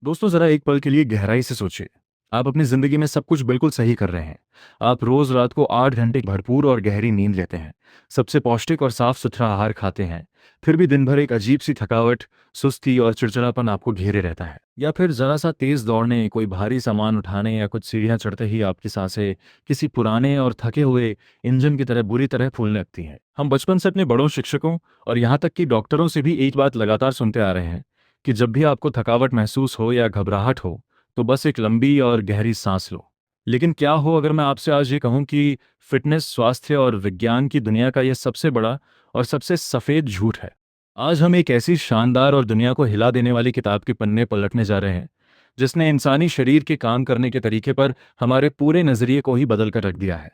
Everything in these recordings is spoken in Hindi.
दोस्तों, जरा एक पल के लिए गहराई से सोचिए। आप अपनी जिंदगी में सब कुछ बिल्कुल सही कर रहे हैं। आप रोज रात को 8 घंटे भरपूर और गहरी नींद लेते हैं। सबसे पौष्टिक और साफ सुथरा आहार खाते हैं। फिर भी दिन भर एक अजीब सी थकावट, सुस्ती और चिड़चिड़ापन आपको घेरे रहता है। या फिर जरा सा तेज दौड़ने, कोई भारी सामान उठाने या कुछ सीढ़ियां चढ़ते ही आपकी सांसें किसी पुराने और थके हुए इंजन की तरह बुरी तरह फूलने लगती हैं। हम बचपन से अपने बड़ों, शिक्षकों और यहाँ तक कि डॉक्टरों से भी एक बात लगातार सुनते आ रहे हैं कि जब भी आपको थकावट महसूस हो या घबराहट हो, तो बस एक लंबी और गहरी सांस लो। लेकिन क्या हो अगर मैं आपसे आज ये कहूँ कि फिटनेस, स्वास्थ्य और विज्ञान की दुनिया का यह सबसे बड़ा और सबसे सफ़ेद झूठ है। आज हम एक ऐसी शानदार और दुनिया को हिला देने वाली किताब के पन्ने पलटने जा रहे हैं, जिसने इंसानी शरीर के काम करने के तरीके पर हमारे पूरे नज़रिए को ही बदल कर रख दिया है।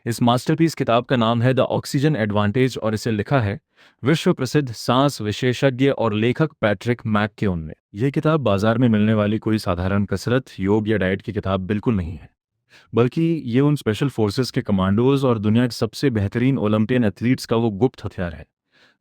इस मास्टरपीस किताब का नाम है द ऑक्सीजन एडवांटेज और इसे लिखा है विश्व प्रसिद्ध सांस विशेषज्ञ और लेखक पैट्रिक मैककेओन ने। यह किताब बाजार में मिलने वाली कोई साधारण कसरत, योग या डाइट की किताब बिल्कुल नहीं है, बल्कि ये उन स्पेशल फोर्सेस के कमांडोज और दुनिया के सबसे बेहतरीन ओलंपियन एथलीट्स का वो गुप्त हथियार है,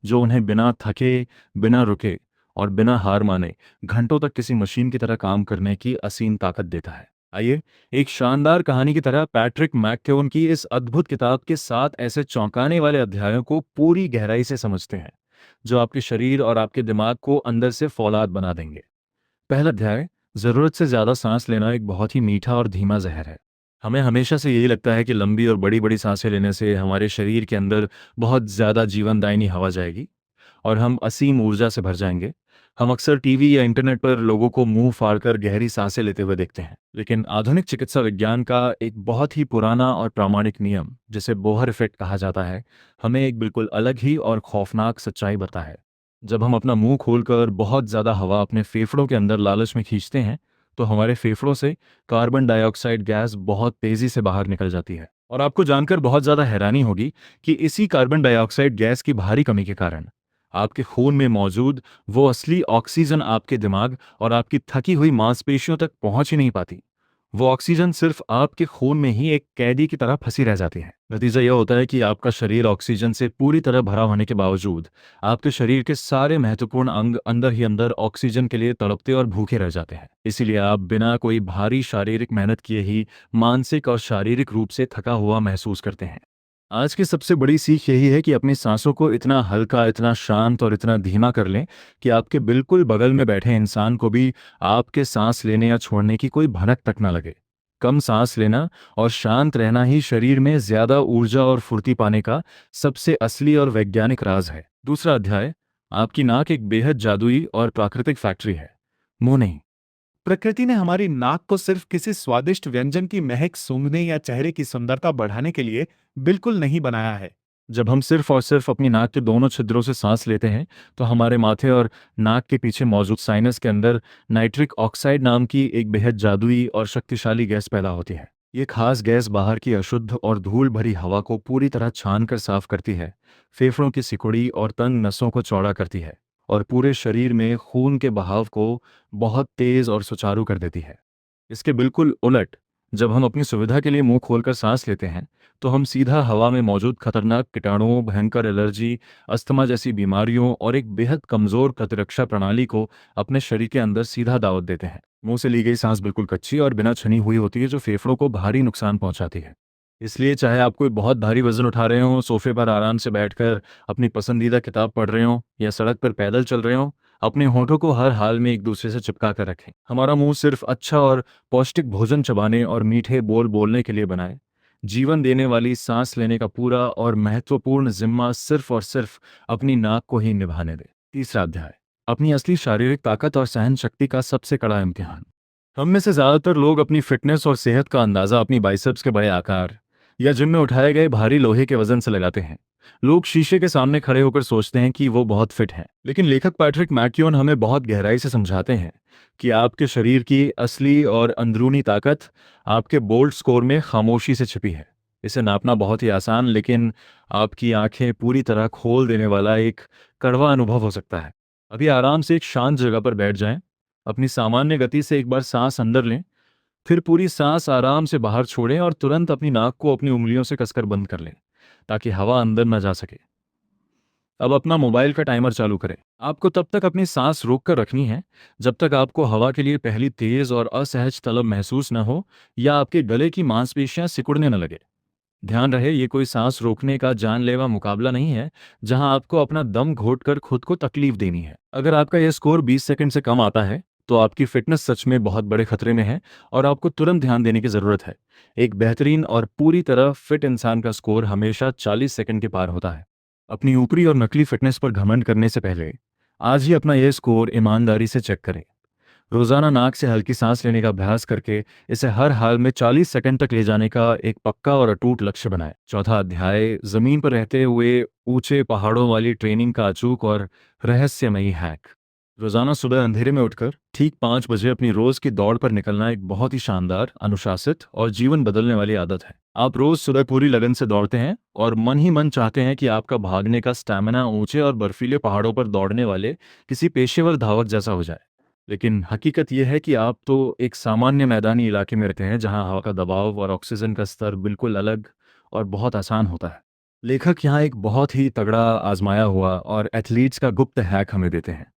जो उन्हें बिना थके, बिना रुके और बिना हार माने घंटों तक किसी मशीन की तरह काम करने की असीम ताकत देता है। आइए, एक शानदार कहानी की तरह पैट्रिक मैककेओन की इस अद्भुत किताब के 7 ऐसे चौंकाने वाले अध्यायों को पूरी गहराई से समझते हैं, जो आपके शरीर और आपके दिमाग को अंदर से फौलाद बना देंगे। पहला अध्याय, जरूरत से ज्यादा सांस लेना एक बहुत ही मीठा और धीमा जहर है। हमें हमेशा से यही लगता है कि लंबी और बड़ी बड़ी सांसें लेने से हमारे शरीर के अंदर बहुत ज्यादा जीवनदायिनी हवा जाएगी और हम असीम ऊर्जा से भर जाएंगे। हम अक्सर टीवी या इंटरनेट पर लोगों को मुंह फाड़कर गहरी सांसें लेते हुए देखते हैं, लेकिन आधुनिक चिकित्सा विज्ञान का एक बहुत ही पुराना और प्रामाणिक नियम, जिसे बोहर इफेक्ट कहा जाता है, हमें एक बिल्कुल अलग ही और खौफनाक सच्चाई बताता है। जब हम अपना मुंह खोलकर बहुत ज़्यादा हवा अपने फेफड़ों के अंदर लालच में खींचते हैं, तो हमारे फेफड़ों से कार्बन डाइऑक्साइड गैस बहुत तेज़ी से बाहर निकल जाती है। और आपको जानकर बहुत ज़्यादा हैरानी होगी कि इसी कार्बन डाइऑक्साइड गैस की भारी कमी के कारण आपके खून में मौजूद वो असली ऑक्सीजन आपके दिमाग और आपकी थकी हुई मांसपेशियों तक पहुंच ही नहीं पाती। वो ऑक्सीजन सिर्फ आपके खून में ही एक कैदी की तरह फंसी रह जाती है। नतीजा यह होता है कि आपका शरीर ऑक्सीजन से पूरी तरह भरा होने के बावजूद आपके शरीर के सारे महत्वपूर्ण अंग अंदर ही अंदर ऑक्सीजन के लिए तड़पते और भूखे रह जाते हैं। इसीलिए आप बिना कोई भारी शारीरिक मेहनत किए ही मानसिक और शारीरिक रूप से थका हुआ महसूस करते हैं। आज की सबसे बड़ी सीख यही है कि अपनी सांसों को इतना हल्का, इतना शांत और इतना धीमा कर लें कि आपके बिल्कुल बगल में बैठे इंसान को भी आपके सांस लेने या छोड़ने की कोई भनक तक ना लगे। कम सांस लेना और शांत रहना ही शरीर में ज्यादा ऊर्जा और फुर्ती पाने का सबसे असली और वैज्ञानिक राज है। दूसरा अध्याय, आपकी नाक एक बेहद जादुई और प्राकृतिक फैक्ट्री है, मुंह नहीं। प्रकृति ने हमारी नाक को सिर्फ किसी स्वादिष्ट व्यंजन की महक सूंघने या चेहरे की सुंदरता बढ़ाने के लिए बिल्कुल नहीं बनाया है। जब हम सिर्फ और सिर्फ अपनी नाक के दोनों छिद्रों से सांस लेते हैं, तो हमारे माथे और नाक के पीछे मौजूद साइनस के अंदर नाइट्रिक ऑक्साइड नाम की एक बेहद जादुई और शक्तिशाली गैस पैदा होती है। ये खास गैस बाहर की अशुद्ध और धूल भरी हवा को पूरी तरह छान कर साफ करती है, फेफड़ों की सिकुड़ी और तंग नसों को चौड़ा करती है और पूरे शरीर में खून के बहाव को बहुत तेज और सुचारू कर देती है। इसके बिल्कुल उलट, जब हम अपनी सुविधा के लिए मुंह खोलकर सांस लेते हैं, तो हम सीधा हवा में मौजूद खतरनाक कीटाणुओं, भयंकर एलर्जी, अस्थमा जैसी बीमारियों और एक बेहद कमजोर प्रतिरक्षा प्रणाली को अपने शरीर के अंदर सीधा दावत देते हैं। मुंह से ली गई सांस बिल्कुल कच्ची और बिना छनी हुई होती है, जो फेफड़ों को भारी नुकसान पहुंचाती है। इसलिए चाहे आप कोई बहुत भारी वजन उठा रहे हो, सोफे पर आराम से बैठकर अपनी पसंदीदा किताब पढ़ रहे हो या सड़क पर पैदल चल रहे हो, अपने होठों को हर हाल में एक दूसरे से चिपका कर रखें। हमारा मुंह सिर्फ अच्छा और पौष्टिक भोजन चबाने और मीठे बोल बोलने के लिए बनाए। जीवन देने वाली सांस लेने का पूरा और महत्वपूर्ण जिम्मा सिर्फ और सिर्फ अपनी नाक को ही निभाने दे। तीसरा अध्याय, अपनी असली शारीरिक ताकत और सहन शक्ति का सबसे कड़ा इम्तिहान। हम में से ज्यादातर लोग अपनी फिटनेस और सेहत का अंदाजा अपनी बाइसेप्स के बड़े आकार या जिम में उठाए गए भारी लोहे के वजन से लगाते हैं। लोग शीशे के सामने खड़े होकर सोचते हैं कि वो बहुत फिट हैं, लेकिन लेखक पैट्रिक मैक्यून हमें बहुत गहराई से समझाते हैं कि आपके शरीर की असली और अंदरूनी ताकत आपके बोल्ट स्कोर में खामोशी से छिपी है। इसे नापना बहुत ही आसान, लेकिन आपकी आंखें पूरी तरह खोल देने वाला एक कड़वा अनुभव हो सकता है। अभी आराम से एक शांत जगह पर बैठ जाएं, अपनी सामान्य गति से एक बार सांस अंदर लें, फिर पूरी सांस आराम से बाहर छोड़ें और तुरंत अपनी नाक को अपनी उंगलियों से कसकर बंद कर लें, ताकि हवा अंदर न जा सके। अब अपना मोबाइल का टाइमर चालू करें। आपको तब तक अपनी सांस रोक कर रखनी है जब तक आपको हवा के लिए पहली तेज और असहज तलब महसूस न हो या आपके गले की मांसपेशियां सिकुड़ने न लगे। ध्यान रहे, ये कोई सांस रोकने का जानलेवा मुकाबला नहीं है जहां आपको अपना दम घोटकर खुद को तकलीफ देनी है। अगर आपका यह स्कोर 20 सेकंड से कम आता है तो आपकी फिटनेस सच में बहुत बड़े खतरे में है और आपको तुरंत ध्यान देने की ज़रूरत है। एक बेहतरीन और पूरी तरह फिट इंसान का स्कोर हमेशा 40 सेकंड के पार होता है। अपनी ऊपरी और नकली फिटनेस पर घमंड करने से पहले आज ही अपना यह स्कोर ईमानदारी से चेक करें। रोजाना नाक से हल्की सांस लेने का अभ्यास करके इसे हर हाल में 40 सेकंड तक ले जाने का एक पक्का और अटूट लक्ष्य बनाएं। चौथा अध्याय, जमीन पर रहते हुए ऊंचे पहाड़ों वाली ट्रेनिंग का अचूक और रहस्यमयी हैक। रोजाना सुबह अंधेरे में उठकर ठीक 5 बजे अपनी रोज की दौड़ पर निकलना एक बहुत ही शानदार, अनुशासित और जीवन बदलने वाली आदत है। आप रोज सुबह पूरी लगन से दौड़ते हैं और मन ही मन चाहते हैं कि आपका भागने का स्टैमिना ऊंचे और बर्फीले पहाड़ों पर दौड़ने वाले किसी पेशेवर धावक जैसा हो जाए। लेकिन हकीकत यह है कि आप तो एक सामान्य मैदानी इलाके में रहते हैं जहां हवा का दबाव और ऑक्सीजन का स्तर बिल्कुल अलग और बहुत आसान होता है। लेखक यहाँ एक बहुत ही तगड़ा आजमाया हुआ और एथलीट्स का गुप्त हैक हमें देते हैं।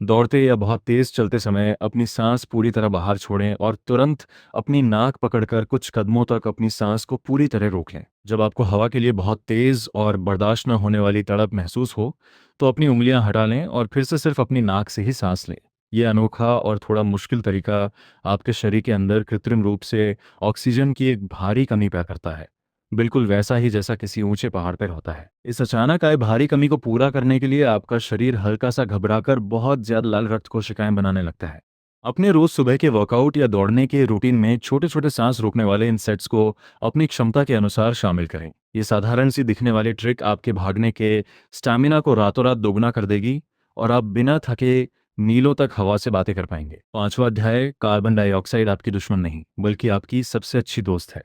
दौड़ते या बहुत तेज चलते समय अपनी सांस पूरी तरह बाहर छोड़ें और तुरंत अपनी नाक पकड़कर कुछ कदमों तक अपनी सांस को पूरी तरह रोक लें। जब आपको हवा के लिए बहुत तेज और बर्दाश्त न होने वाली तड़प महसूस हो तो अपनी उंगलियां हटा लें और फिर से सिर्फ अपनी नाक से ही सांस लें। यह अनोखा और थोड़ा मुश्किल तरीका आपके शरीर के अंदर कृत्रिम रूप से ऑक्सीजन की एक भारी कमी पैदा करता है, बिल्कुल वैसा ही जैसा किसी ऊंचे पहाड़ पर होता है। इस अचानक आए भारी कमी को पूरा करने के लिए आपका शरीर हल्का सा घबराकर बहुत ज्यादा लाल रक्त कोशिकाएं बनाने लगता है। अपने रोज सुबह के वर्कआउट या दौड़ने के रूटीन में छोटे छोटे सांस रोकने वाले इन सेट्स को अपनी क्षमता के अनुसार शामिल करें। ये साधारण सी दिखने वाली ट्रिक आपके भागने के स्टैमिना को रातों रात दोगुना कर देगी और आप बिना थके मीलों तक हवा से बातें कर पाएंगे। पांचवा अध्याय, कार्बन डाइऑक्साइड आपकी दुश्मन नहीं बल्कि आपकी सबसे अच्छी दोस्त है।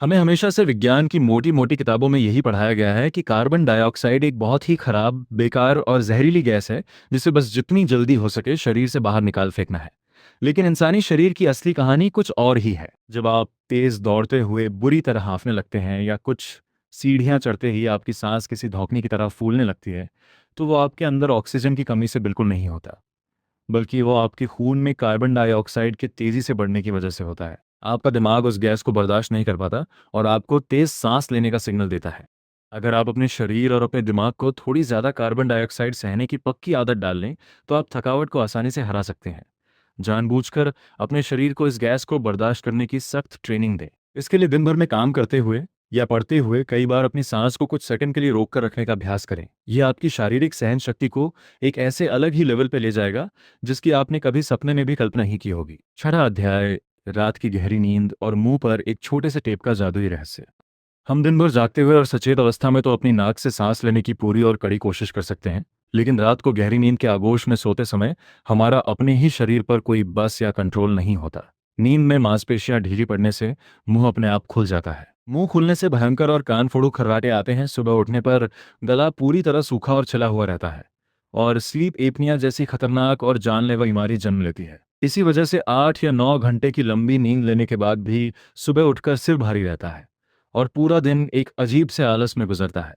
हमें हमेशा से विज्ञान की मोटी मोटी किताबों में यही पढ़ाया गया है कि कार्बन डाइऑक्साइड एक बहुत ही खराब, बेकार और जहरीली गैस है जिसे बस जितनी जल्दी हो सके शरीर से बाहर निकाल फेंकना है। लेकिन इंसानी शरीर की असली कहानी कुछ और ही है। जब आप तेज दौड़ते हुए बुरी तरह हांफने लगते हैं या कुछ सीढ़ियां चढ़ते ही आपकी सांस किसी धौंकनी की तरह फूलने लगती है तो वो आपके अंदर ऑक्सीजन की कमी से बिल्कुल नहीं होता, बल्कि वो आपके खून में कार्बन डाइऑक्साइड के तेजी से बढ़ने की वजह से होता है। आपका दिमाग उस गैस को बर्दाश्त नहीं कर पाता और आपको तेज सांस लेने का सिग्नल देता है। अगर आप अपने शरीर और अपने दिमाग को थोड़ी ज़्यादा कार्बन डाइऑक्साइड सहने की पक्की आदत डाल लें तो आप थकावट को आसानी से हरा सकते हैं। जानबूझकर अपने शरीर को इस गैस को बर्दाश्त करने की सख्त ट्रेनिंग दें। इसके लिए दिन भर में काम करते हुए या पढ़ते हुए कई बार अपनी सांस को कुछ सेकंड के लिए रोक कर रखने का अभ्यास करें। यह आपकी शारीरिक सहन शक्ति को एक ऐसे अलग ही लेवल पर ले जाएगा जिसकी आपने कभी सपने में भी कल्पना नहीं की होगी। छठा अध्याय, रात की गहरी नींद और मुंह पर एक छोटे से टेप का जादुई रहस्य। हम दिन भर जागते हुए और सचेत अवस्था में तो अपनी नाक से सांस लेने की पूरी और कड़ी कोशिश कर सकते हैं, लेकिन रात को गहरी नींद के आगोश में सोते समय हमारा अपने ही शरीर पर कोई बस या कंट्रोल नहीं होता। नींद में मांसपेशियां ढीली पड़ने से मुंह अपने आप खुल जाता है। मुंह खुलने से भयंकर और कान फोड़ू खर्राटे आते हैं। सुबह उठने पर गला पूरी तरह सूखा और छिला हुआ रहता है और स्लीप एपनिया जैसी खतरनाक और जानलेवा बीमारी जन्म लेती है। इसी वजह से 8 या 9 घंटे की लंबी नींद लेने के बाद भी सुबह उठकर सिर भारी रहता है और पूरा दिन एक अजीब से आलस में गुजरता है।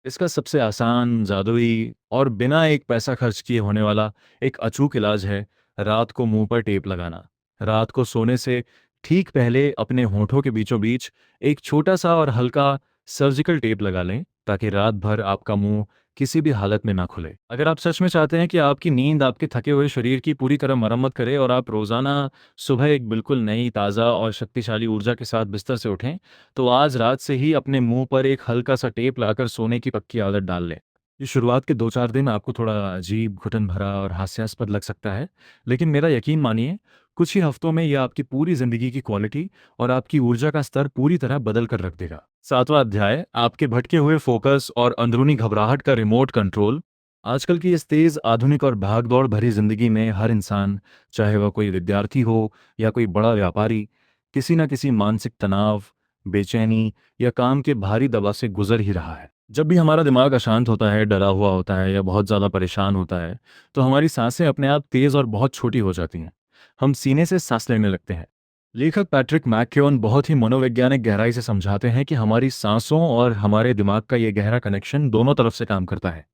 इसका सबसे आसान, जादुई और बिना एक पैसा खर्च किए होने वाला एक अचूक इलाज है रात को मुंह पर टेप लगाना। रात को सोने से ठीक पहले अपने होठों के बीचों बीच एक छोटा सा और हल्का सर्जिकल टेप लगा लें ताकि रात भर आपका मुंह किसी भी हालत में ना खुले। अगर आप सच में चाहते हैं कि आपकी नींद आपके थके हुए शरीर की पूरी तरह मरम्मत करे और आप रोजाना सुबह एक बिल्कुल नई, ताज़ा और शक्तिशाली ऊर्जा के साथ बिस्तर से उठें, तो आज रात से ही अपने मुंह पर एक हल्का सा टेप लाकर सोने की पक्की आदत डाल लें। ये शुरुआत के 2-4 दिन आपको थोड़ा अजीब, घुटन भरा और हास्यास्पद लग सकता है, लेकिन मेरा यकीन मानिए, कुछ ही हफ्तों में यह आपकी पूरी जिंदगी की क्वालिटी और आपकी ऊर्जा का स्तर पूरी तरह बदल कर रख देगा। 7वां अध्याय, आपके भटके हुए फोकस और अंदरूनी घबराहट का रिमोट कंट्रोल। आजकल की इस तेज, आधुनिक और भागदौड़ भरी जिंदगी में हर इंसान, चाहे वह कोई विद्यार्थी हो या कोई बड़ा व्यापारी, किसी न किसी मानसिक तनाव, बेचैनी या काम के भारी दबाव से गुजर ही रहा है। जब भी हमारा दिमाग अशांत होता है, डरा हुआ होता है या बहुत ज़्यादा परेशान होता है, तो हमारी सांसें अपने आप तेज़ और बहुत छोटी हो जाती हैं। हम सीने से सांस लेने लगते हैं। लेखक पैट्रिक मैककेओन बहुत ही मनोवैज्ञानिक गहराई से समझाते हैं कि हमारी सांसों और हमारे दिमाग का ये गहरा कनेक्शन दोनों तरफ से काम करता है।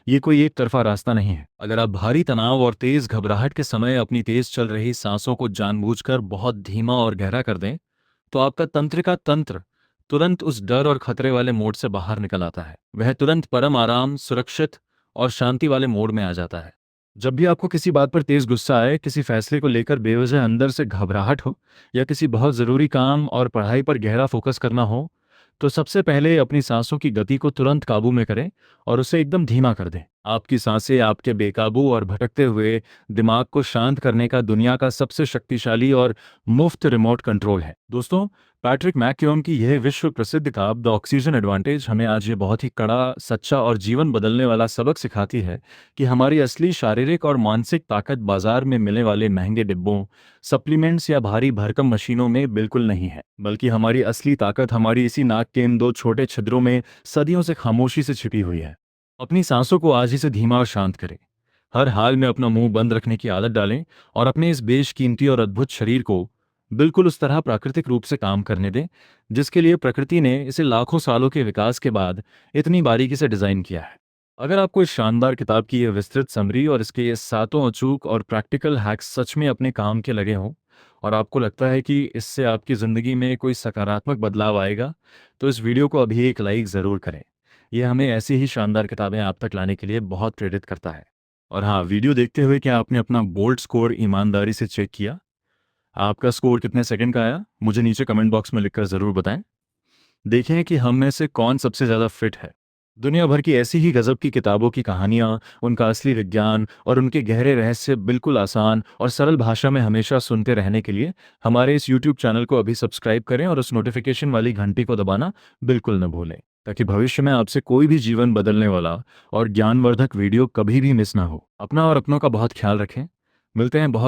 ये कोई एक तरफा रास्ता नहीं है। अगर आप भारी तनाव और तेज घबराहट के समय अपनी तेज चल रही सांसों को जानबूझकर बहुत धीमा और गहरा कर दें, तो आपका तंत्रिका तंत्र तुरंत उस डर और खतरे वाले मोड से बाहर निकल आता है। वह तुरंत परम आराम, सुरक्षित और शांति वाले मोड में आ जाता है। जब भी आपको किसी बात पर तेज गुस्सा आए, किसी फैसले को लेकर बेवजह अंदर से घबराहट हो, या किसी बहुत ज़रूरी काम और पढ़ाई पर गहरा फोकस करना हो, तो सबसे पहले अपनी सांसों की गति को तुरंत काबू में करें और उसे एकदम धीमा कर दें। आपकी सांसें आपके बेकाबू और भटकते हुए दिमाग को शांत करने का दुनिया का सबसे शक्तिशाली और मुफ्त रिमोट कंट्रोल है। दोस्तों, पैट्रिक मैकक्यूम की यह विश्व प्रसिद्ध किताब द ऑक्सीजन एडवांटेज हमें आज ये बहुत ही कड़ा, सच्चा और जीवन बदलने वाला सबक सिखाती है कि हमारी असली शारीरिक और मानसिक ताकत बाजार में मिलने वाले महंगे डिब्बों, सप्लीमेंट्स या भारी भरकम मशीनों में बिल्कुल नहीं है, बल्कि हमारी असली ताकत हमारी इसी नाक के इन दो छोटे छिद्रों में सदियों से खामोशी से छिपी हुई है। अपनी सांसों को आज ही से धीमा और शांत करें। हर हाल में अपना मुंह बंद रखने की आदत डालें और अपने इस बेशकीमती और अद्भुत शरीर को बिल्कुल उस तरह प्राकृतिक रूप से काम करने दें जिसके लिए प्रकृति ने इसे लाखों सालों के विकास के बाद इतनी बारीकी से डिजाइन किया है। अगर आपको इस शानदार किताब की यह विस्तृत समरी और इसके ये सातों अचूक और प्रैक्टिकल हैक्स सच में अपने काम के लगे हों और आपको लगता है कि इससे आपकी ज़िंदगी में कोई सकारात्मक बदलाव आएगा, तो इस वीडियो को अभी एक लाइक ज़रूर करें। यह हमें ऐसी ही शानदार किताबें आप तक लाने के लिए बहुत प्रेरित करता है। और हाँ, वीडियो देखते हुए क्या आपने अपना बोल्ट स्कोर ईमानदारी से चेक किया? आपका स्कोर कितने सेकंड का आया? मुझे नीचे कमेंट बॉक्स में लिखकर ज़रूर बताएं। देखें कि हम में से कौन सबसे ज़्यादा फिट है। दुनिया भर की ऐसी ही गजब की किताबों की कहानियाँ, उनका असली विज्ञान और उनके गहरे रहस्य बिल्कुल आसान और सरल भाषा में हमेशा सुनते रहने के लिए हमारे इस YouTube चैनल को अभी सब्सक्राइब करें और उस नोटिफिकेशन वाली घंटी को दबाना बिल्कुल न भूलें, ताकि भविष्य में आपसे कोई भी जीवन बदलने वाला और ज्ञानवर्धक वीडियो कभी भी मिस ना हो। अपना और अपनों का बहुत ख्याल रखें। मिलते हैं बहुत